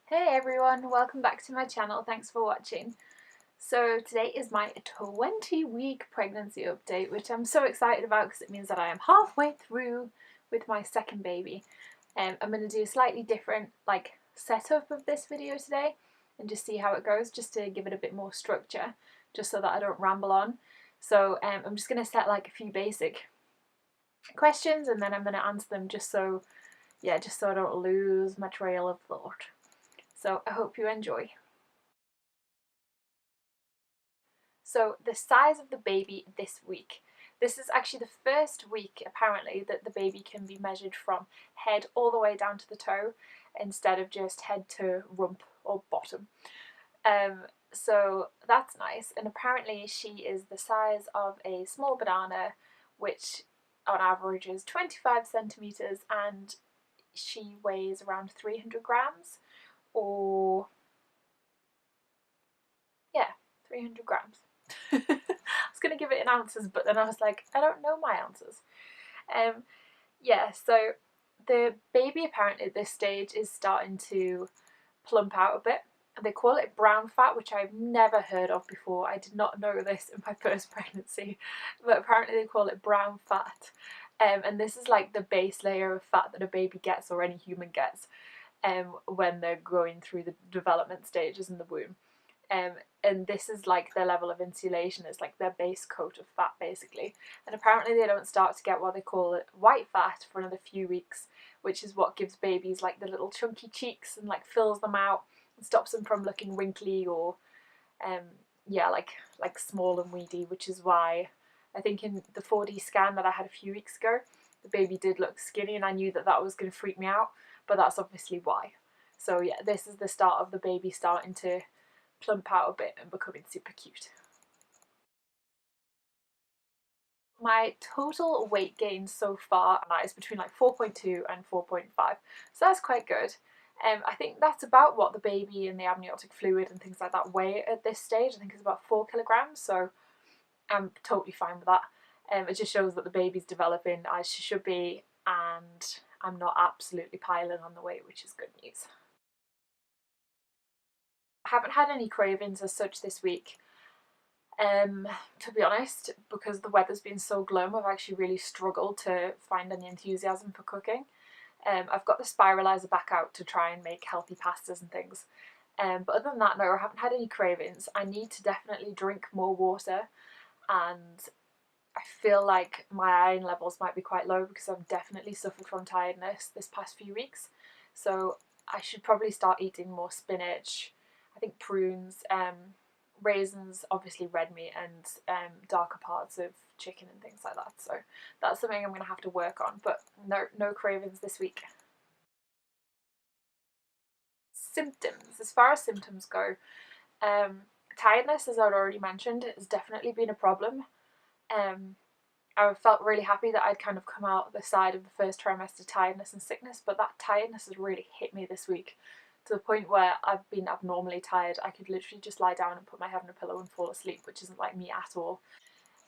Hey everyone, welcome back to my channel. Thanks for watching. So today is my 20-week pregnancy update, which I'm so excited about because it means that I am halfway through with my second baby. I'm going to do a slightly different setup of this video today and just see how it goes, just to give it a bit more structure, just so that I don't ramble on. So I'm just going to set a few basic questions and then I'm going to answer them just so I don't lose my trail of thought. So I hope you enjoy. So the size of the baby this week. This is actually the first week, apparently, that the baby can be measured from head all the way down to the toe instead of just head to rump or bottom. So that's nice. And apparently she is the size of a small banana, which on average is 25 centimetres, and she weighs around 300 grams, or yeah, 300 grams. I was going to give it in ounces, but then I was like, I don't know my ounces. Yeah, so the baby apparently at this stage is starting to plump out a bit. They call it brown fat, which I've never heard of before. I did not know this in my first pregnancy, but apparently they call it brown fat. And this is like the base layer of fat that a baby gets, or any human gets, when they're going through the development stages in the womb. And this is like their level of insulation. It's like their base coat of fat, basically. And apparently they don't start to get what they call white fat for another few weeks, which is what gives babies like the little chunky cheeks and like fills them out and stops them from looking wrinkly or yeah, like small and weedy, which is why I think in the 4D scan that I had a few weeks ago, the baby did look skinny, and I knew that that was going to freak me out, but that's obviously why. So yeah, this is the start of the baby starting to plump out a bit and becoming super cute. My total weight gain so far is between like 4.2 and 4.5, so that's quite good. I think that's about what the baby and the amniotic fluid and things like that weigh at this stage. I think it's about 4 kilograms, so I'm totally fine with that. It just shows that the baby's developing as she should be, and I'm not absolutely piling on the weight, which is good news. I haven't had any cravings as such this week. To be honest, because the weather's been so glum, I've actually really struggled to find any enthusiasm for cooking. I've got the spiralizer back out to try and make healthy pastas and things. But other than that, no, I haven't had any cravings. I need to definitely drink more water, and I feel like my iron levels might be quite low because I've definitely suffered from tiredness this past few weeks. So I should probably start eating more spinach, I think prunes, raisins, obviously red meat, and darker parts of chicken and things like that. So that's something I'm going to have to work on, but no cravings this week. Symptoms. As far as symptoms go, tiredness, as I'd already mentioned, has definitely been a problem. I felt really happy that I'd kind of come out the side of the first trimester tiredness and sickness, but that tiredness has really hit me this week, to the point where I've been abnormally tired. I could literally just lie down and put my head on a pillow and fall asleep, which isn't like me at all.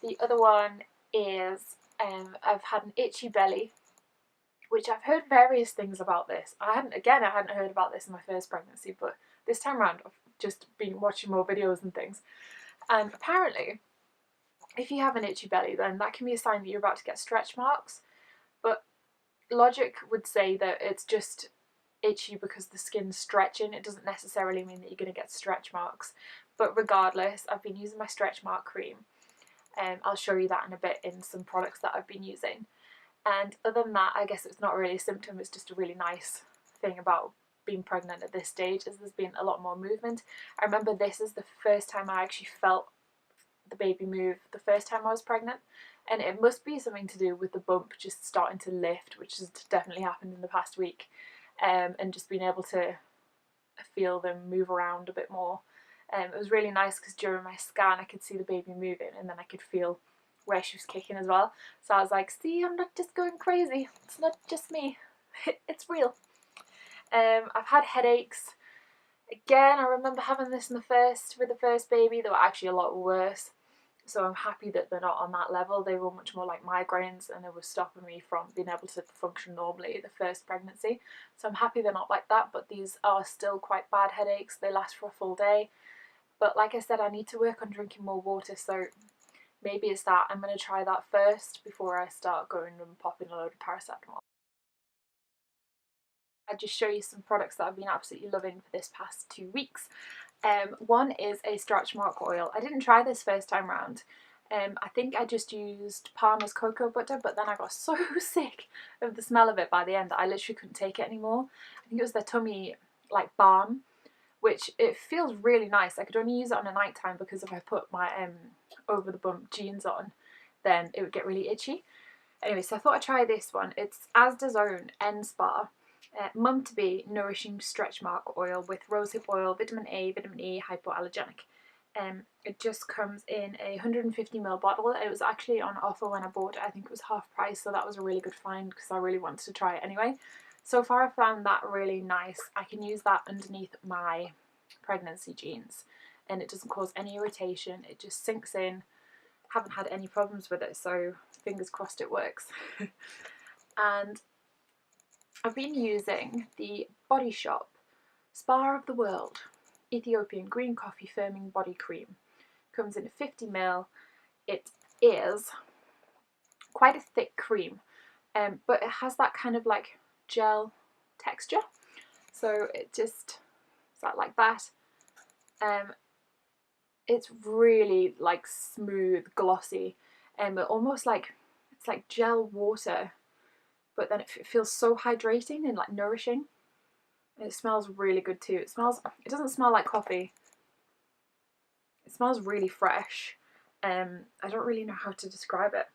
The other one is I've had an itchy belly, which I've heard various things about this. I hadn't heard about this in my first pregnancy, but this time around I've just been watching more videos and things. And apparently, if you have an itchy belly, then that can be a sign that you're about to get stretch marks. But logic would say that it's just itchy because the skin's stretching. It doesn't necessarily mean that you're going to get stretch marks. But regardless, I've been using my stretch mark cream. I'll show you that in a bit in some products that I've been using. And other than that, I guess it's not really a symptom. It's just a really nice thing about being pregnant at this stage, is there's been a lot more movement. I remember this is the first time I actually felt the baby move the first time I was pregnant, and it must be something to do with the bump just starting to lift, which has definitely happened in the past week, and just being able to feel them move around a bit more. It was really nice because during my scan I could see the baby moving, and then I could feel where she was kicking as well. So I was like, see, I'm not just going crazy. It's not just me. It's real. I've had headaches. Again, I remember having this with the first baby. They were actually a lot worse. So I'm happy that they're not on that level. They were much more like migraines, and they were stopping me from being able to function normally the first pregnancy. So I'm happy they're not like that, but these are still quite bad headaches. They last for a full day. But like I said, I need to work on drinking more water, so maybe it's that. I'm going to try that first before I start going and popping a load of paracetamol. I'll just show you some products that I've been absolutely loving for this past 2 weeks. One is a stretch mark oil. I didn't try this first time round. I think I just used Palmer's cocoa butter, but then I got so sick of the smell of it by the end that I literally couldn't take it anymore. I think it was their tummy like balm, which it feels really nice. I could only use it on a night time because if I put my over the bump jeans on, then it would get really itchy. Anyway, so I thought I'd try this one. It's Asda's own Nspa mum-to-be nourishing stretch mark oil with rosehip oil, vitamin A, vitamin E, hypoallergenic. It just comes in a 150ml bottle. It was actually on offer when I bought it. I think it was half price, so that was a really good find because I really wanted to try it anyway. So far I found that really nice. I can use that underneath my pregnancy jeans and it doesn't cause any irritation. It just sinks in. Haven't had any problems with it, so fingers crossed it works. And I've been using the Body Shop Spa of the World Ethiopian Green Coffee Firming Body Cream. Comes in a 50ml. It is quite a thick cream, but it has that kind of like gel texture. So it just is that like that. It's really like smooth, glossy, and almost like it's like gel water, but then it feels so hydrating and like nourishing. It smells really good too. It doesn't smell like coffee. It smells really fresh. I don't really know how to describe it.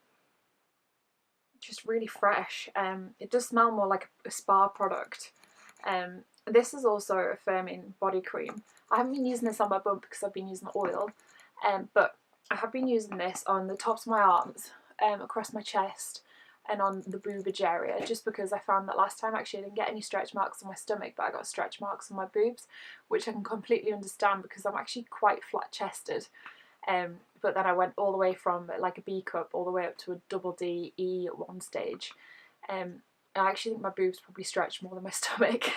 Just really fresh. It does smell more like a spa product. This is also a firming body cream. I haven't been using this on my bump because I've been using the oil, but I have been using this on the tops of my arms, across my chest, and on the boobage area, just because I found that last time actually I didn't get any stretch marks on my stomach, but I got stretch marks on my boobs, which I can completely understand because I'm actually quite flat chested. But then I went all the way from like a B cup all the way up to a double D E at one stage. I actually think my boobs probably stretch more than my stomach.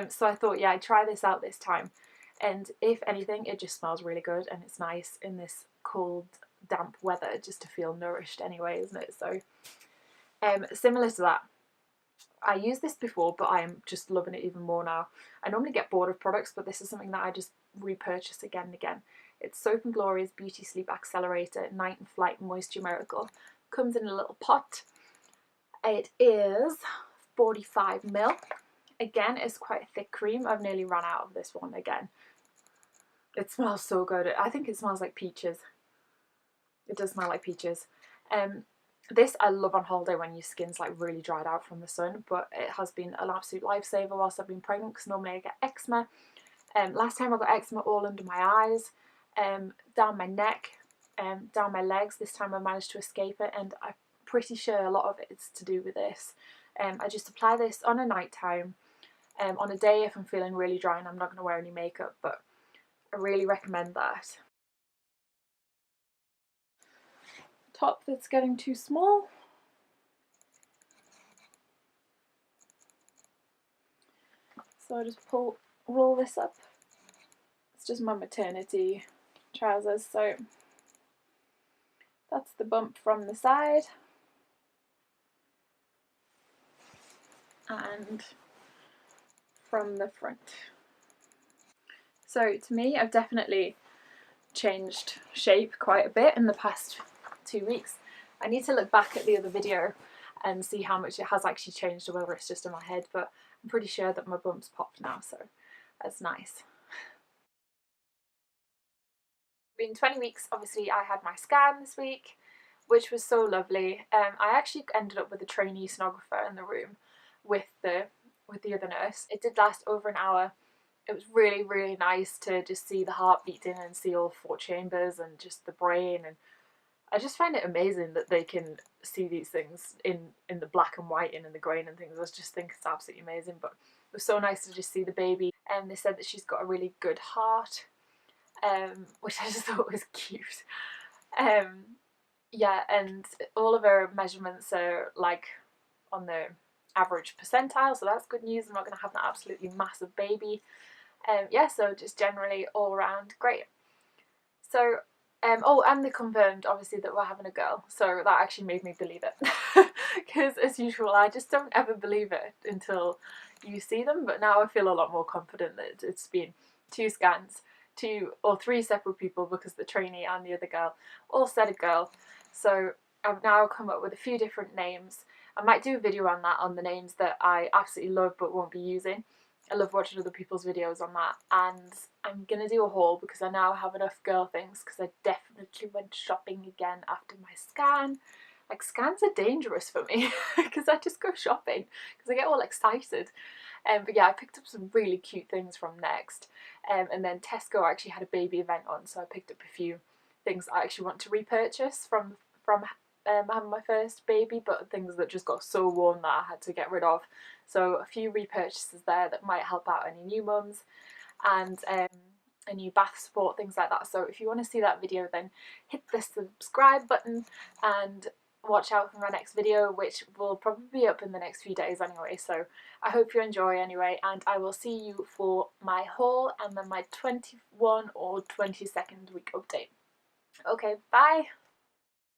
So I thought, yeah, I'd try this out this time. And if anything, it just smells really good and it's nice in this cold, damp weather just to feel nourished anyway, isn't it? So similar to that, I used this before, but I'm just loving it even more now. I normally get bored of products, but this is something that I just repurchase again and again. It's Soap and Glory's Beauty Sleep Accelerator Night and Flight Moisture Miracle. Comes in a little pot. It is 45ml. Again, it's quite a thick cream. I've nearly run out of this one again. It smells so good. I think it smells like peaches. It does smell like peaches. This I love on holiday when your skin's like really dried out from the sun, but it has been an absolute lifesaver whilst I've been pregnant because normally I get eczema. Last time I got eczema all under my eyes, down my neck, down my legs. This time I managed to escape it, and I'm pretty sure a lot of it is to do with this. I just apply this on a night time, on a day if I'm feeling really dry and I'm not going to wear any makeup, but I really recommend that. Top that's getting too small. So I just roll this up. It's just my maternity trousers, so that's the bump from the side. And from the front. So to me, I've definitely changed shape quite a bit in the past 2 weeks. I need to look back at the other video and see how much it has actually changed or whether it's just in my head, but I'm pretty sure that my bump's popped now, so that's nice. Been 20 weeks, obviously I had my scan this week, which was so lovely. I actually ended up with a trainee sonographer in the room with the other nurse. It did last over an hour. It was really, really nice to just see the heart beating and see all 4 chambers and just the brain, and I just find it amazing that they can see these things in the black and white and in the grain and things. I just think it's absolutely amazing, but it was so nice to just see the baby. And they said that she's got a really good heart, which I just thought was cute. Yeah, and all of her measurements are like on the average percentile, so that's good news. I'm not going to have an absolutely massive baby. Yeah, so just generally all around great. So, oh, and they confirmed obviously that we're having a girl, so that actually made me believe it. Because as usual, I just don't ever believe it until you see them. But now I feel a lot more confident that it's been 2 scans, 2 or 3 separate people, because the trainee and the other girl all said a girl. So I've now come up with a few different names. I might do a video on that, on the names that I absolutely love but won't be using. I love watching other people's videos on that, and I'm gonna do a haul because I now have enough girl things, because I definitely went shopping again after my scan. Like, scans are dangerous for me because I just go shopping because I get all excited. But yeah, I picked up some really cute things from Next, and then Tesco actually had a baby event on, so I picked up a few things I actually want to repurchase from having my first baby, but things that just got so worn that I had to get rid of. So a few repurchases there that might help out any new mums, and a new bath support, things like that. So if you want to see that video, then hit the subscribe button and watch out for my next video, which will probably be up in the next few days anyway. So I hope you enjoy anyway, and I will see you for my haul and then my 21 or 22nd week update. Okay, bye!